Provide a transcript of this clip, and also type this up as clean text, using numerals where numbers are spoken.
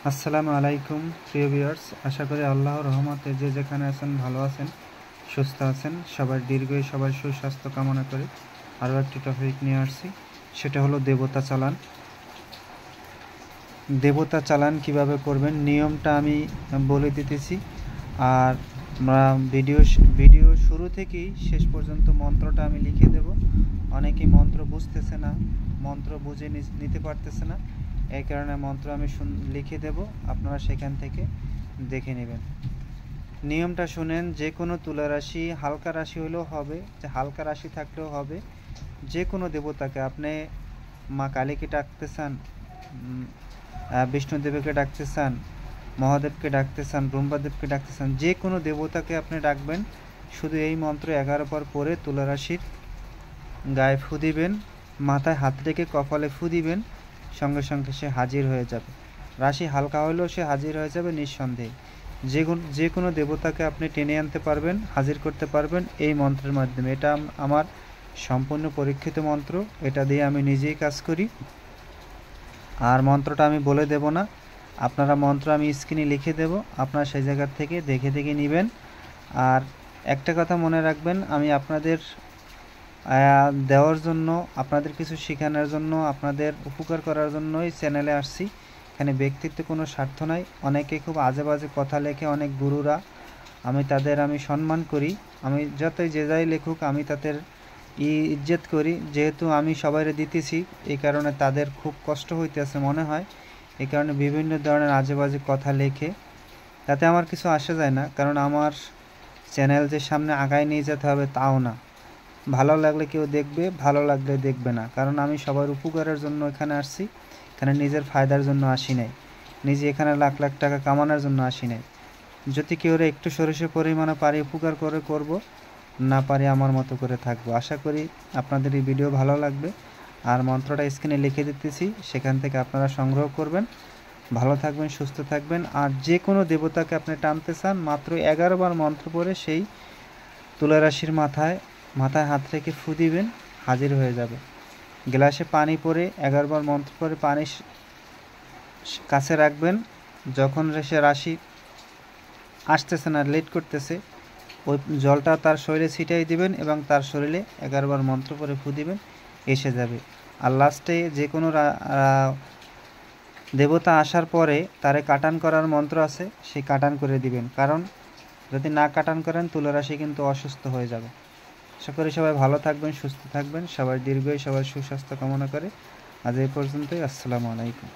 আসসালামু আলাইকুম প্রিয় ভিউয়ার্স, আশা করি আল্লাহর রহমতে যে যেখানে আছেন ভালো আছেন, সুস্থ আছেন। সবার দীর্ঘই সবার সুস্বাস্থ্য কামনা করে আরও একটি টপিক নিয়ে আসছি, সেটা হলো দেবতা চালান। দেবতা চালান কিভাবে করবেন নিয়মটা আমি বলে দিতেছি। আর ভিডিও শুরু থেকেই শেষ পর্যন্ত মন্ত্রটা আমি লিখে দেব। অনেকেই মন্ত্র বুঝতেছে না, মন্ত্র বুঝে নিতে পারতেছে না, এই কারণে মন্ত্র আমি লিখে দেব, আপনারা সেখান থেকে দেখে নেবেন। নিয়মটা শুনেন। যে কোনো তুলা রাশি, হালকা রাশি হলেও হবে, যে হালকা রাশি থাকলেও হবে। যে কোনো দেবতাকে, আপনি মা কালীকে ডাকতে চান, বিষ্ণুদেবকে ডাকতে চান, মহাদেবকে ডাকতে চান, ব্রহ্মাদেবকে ডাকতে চান, যে কোনো দেবতাকে আপনি ডাকবেন। শুধু এই মন্ত্র 11 বার পরে তুলা রাশির গায়ে ফু দিবেন, মাথায় হাত রেখে কপালে ফু দিবেন, সঙ্গে সঙ্গে সে হাজির হয়ে যাবে। রাশি হালকা হলেও সে হাজির হয়ে যাবে নিঃসন্দেহে। যে কোনো দেবতাকে আপনি টেনে আনতে পারবেন, হাজির করতে পারবেন এই মন্ত্রের মাধ্যমে। এটা আমার সম্পূর্ণ পরীক্ষিত মন্ত্র, এটা দিয়ে আমি নিজেই কাজ করি। আর মন্ত্রটা আমি বলে দেব না, আপনারা মন্ত্র আমি স্ক্রিনে লিখে দেব, আপনারা সেই জায়গার থেকে দেখে দেখে নেবেন। আর একটা কথা মনে রাখবেন, আমি আপনাদের দেওয়ার জন্য, আপনাদের কিছু শেখানোর জন্য, আপনাদের উপকার করার জন্যই চ্যানেলে আসছি। এখানে ব্যক্তিত্ব কোনো স্বার্থ নাই। অনেকে খুব আজে বাজে কথা লেখে, অনেক গুরুরা, আমি তাদের সম্মান করি। আমি যতই যে যাই লেখুক, আমি তাদের ইজ্জত করি। যেহেতু আমি সবাইরে দিতেছি, এই কারণে তাদের খুব কষ্ট হইতেছে মনে হয়, এই কারণে বিভিন্ন ধরনের আজে বাজে কথা লেখে। তাতে আমার কিছু আসে যায় না, কারণ আমার চ্যানেল যে সামনে আগায় নিয়ে যেতে হবে তাও না। ভালো লাগলে কেউ দেখবে, ভালো লাগলে দেখবে না, কারণ আমি সবার উপকারের জন্য এখানে আসছি। এখানে নিজের ফায়দার জন্য আসি নাই, নিজে এখানে লাখ লাখ টাকা কামানোর জন্য আসি নাই। যদি কেউ একটু সরিষে পরিমাণে পারি উপকার করে করব, না পারি আমার মতো করে থাকবো। আশা করি আপনাদের এই ভিডিও ভালো লাগবে। আর মন্ত্রটা স্ক্রিনে লিখে দিতেছি, সেখান থেকে আপনারা সংগ্রহ করবেন। ভালো থাকবেন, সুস্থ থাকবেন। আর যে কোনো দেবতাকে আপনি টানতে চান, মাত্র 11 বার মন্ত্র পড়ে সেই তুলা রাশির মাথায় হাত রেখে ফু দিবেন, হাজির হয়ে যাবে। গ্লাসে পানি পরে 11 বার মন্ত্র পরে পানি কাছে রাখবেন। যখন সে রাশি আসতেছে না, লেট করতেছে, ওই জলটা তার শরীরে ছিটাই দিবেন এবং তার শরীরে 11 বার মন্ত্র পরে ফু দিবেন, এসে যাবে। আর লাস্টে যে কোনো দেবতা আসার পরে তারে কাটান করার মন্ত্র আছে, সেই কাটান করে দিবেন। কারণ যদি না কাটান করেন, তুলা রাশি কিন্তু অসুস্থ হয়ে যাবে। আশা করি সবাই ভালো থাকবেন, সুস্থ থাকবেন, সবার দীর্ঘই সবার সুস্বাস্থ্য কামনা করে আজ এই পর্যন্তই। আসসালামু আলাইকুম।